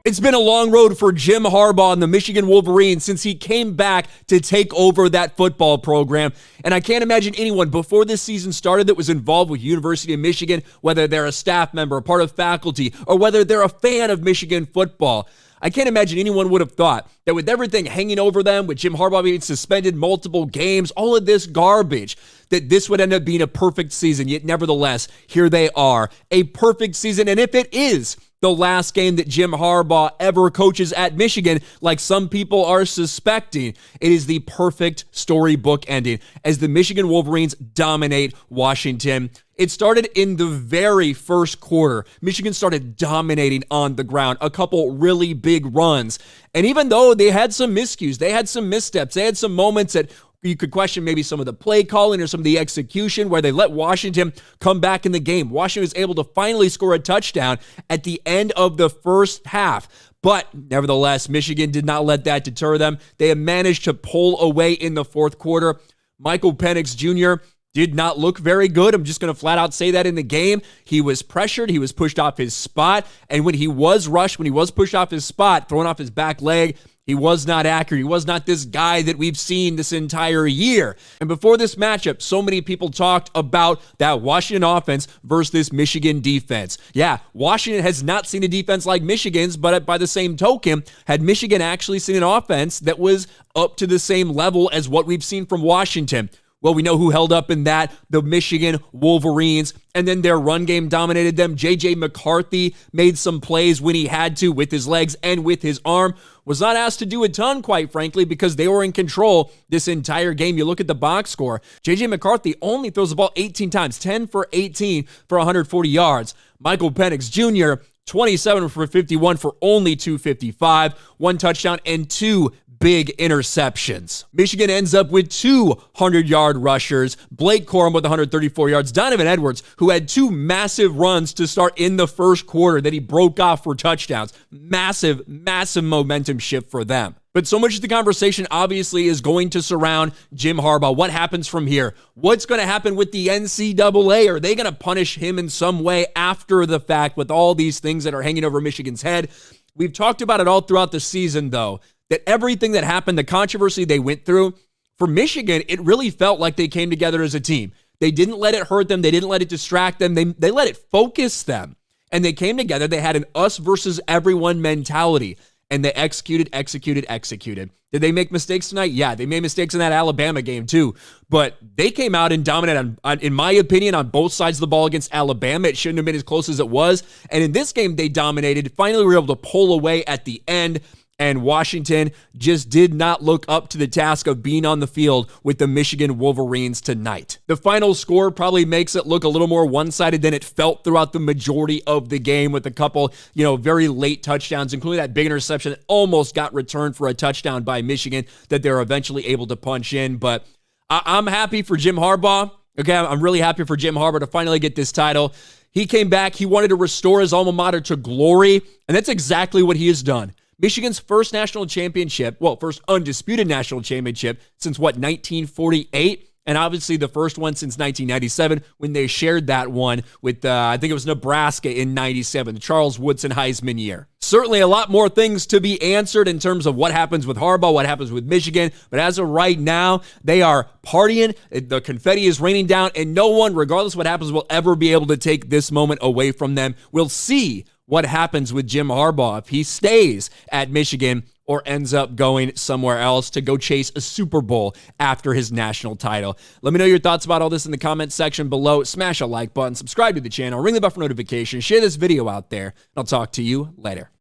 It's been a long road for Jim Harbaugh and the Michigan Wolverines since he came back to take over that football program. And I can't imagine anyone before this season started that was involved with University of Michigan, whether they're a staff member, a part of faculty, or whether they're a fan of Michigan football. I can't imagine anyone would have thought that with everything hanging over them, with Jim Harbaugh being suspended multiple games, all of this garbage, that this would end up being a perfect season. Yet nevertheless, here they are, a perfect season. And if it is the last game that Jim Harbaugh ever coaches at Michigan, like some people are suspecting, it is the perfect storybook ending as the Michigan Wolverines dominate Washington. It started in the very first quarter. Michigan started dominating on the ground, a couple really big runs. And even though they had some miscues, they had some missteps, they had some moments that you could question maybe some of the play calling or some of the execution where they let Washington come back in the game. Washington was able to finally score a touchdown at the end of the first half. But nevertheless, Michigan did not let that deter them. They had managed to pull away in the fourth quarter. Michael Penix Jr. did not look very good. I'm just going to flat out say that in the game. He was pressured. He was pushed off his spot. And when he was rushed, when he was pushed off his spot, thrown off his back leg, he was not accurate. He was not this guy that we've seen this entire year. And before this matchup, so many people talked about that Washington offense versus this Michigan defense. Yeah, Washington has not seen a defense like Michigan's, but by the same token, had Michigan actually seen an offense that was up to the same level as what we've seen from Washington? Well, we know who held up in that, the Michigan Wolverines, and then their run game dominated them. J.J. McCarthy made some plays when he had to with his legs and with his arm. Was not asked to do a ton, quite frankly, because they were in control this entire game. You look at the box score. J.J. McCarthy only throws the ball 18 times, 10 for 18 for 140 yards. Michael Penix Jr., 27 for 51 for only 255, one touchdown and two big interceptions. Michigan ends up with 200-yard rushers. Blake Corum with 134 yards. Donovan Edwards, who had two massive runs to start in the first quarter that he broke off for touchdowns. Massive, massive momentum shift for them. But so much of the conversation obviously is going to surround Jim Harbaugh. What happens from here? What's going to happen with the NCAA? Are they going to punish him in some way after the fact with all these things that are hanging over Michigan's head? We've talked about it all throughout the season, though, that everything that happened, the controversy they went through, for Michigan, it really felt like they came together as a team. They didn't let it hurt them. They didn't let it distract them. They let it focus them. And they came together. They had an us versus everyone mentality. And they executed. Did they make mistakes tonight? Yeah, they made mistakes in that Alabama game too. But they came out and dominated, in my opinion, on both sides of the ball against Alabama. It shouldn't have been as close as it was. And in this game, they dominated. Finally, were able to pull away at the end. And Washington just did not look up to the task of being on the field with the Michigan Wolverines tonight. The final score probably makes it look a little more one-sided than it felt throughout the majority of the game, with a couple, very late touchdowns, including that big interception that almost got returned for a touchdown by Michigan that they were eventually able to punch in. But I'm happy for Jim Harbaugh. Okay, I'm really happy for Jim Harbaugh to finally get this title. He came back. He wanted to restore his alma mater to glory, and that's exactly what he has done. Michigan's first national championship, first undisputed national championship since 1948? And obviously the first one since 1997 when they shared that one with, I think it was Nebraska in 97, the Charles Woodson Heisman year. Certainly a lot more things to be answered in terms of what happens with Harbaugh, what happens with Michigan. But as of right now, they are partying. The confetti is raining down, and no one, regardless of what happens, will ever be able to take this moment away from them. We'll see what happens with Jim Harbaugh if he stays at Michigan or ends up going somewhere else to go chase a Super Bowl after his national title. Let me know your thoughts about all this in the comment section below. Smash a like button, subscribe to the channel, ring the bell for notifications, share this video out there, and I'll talk to you later.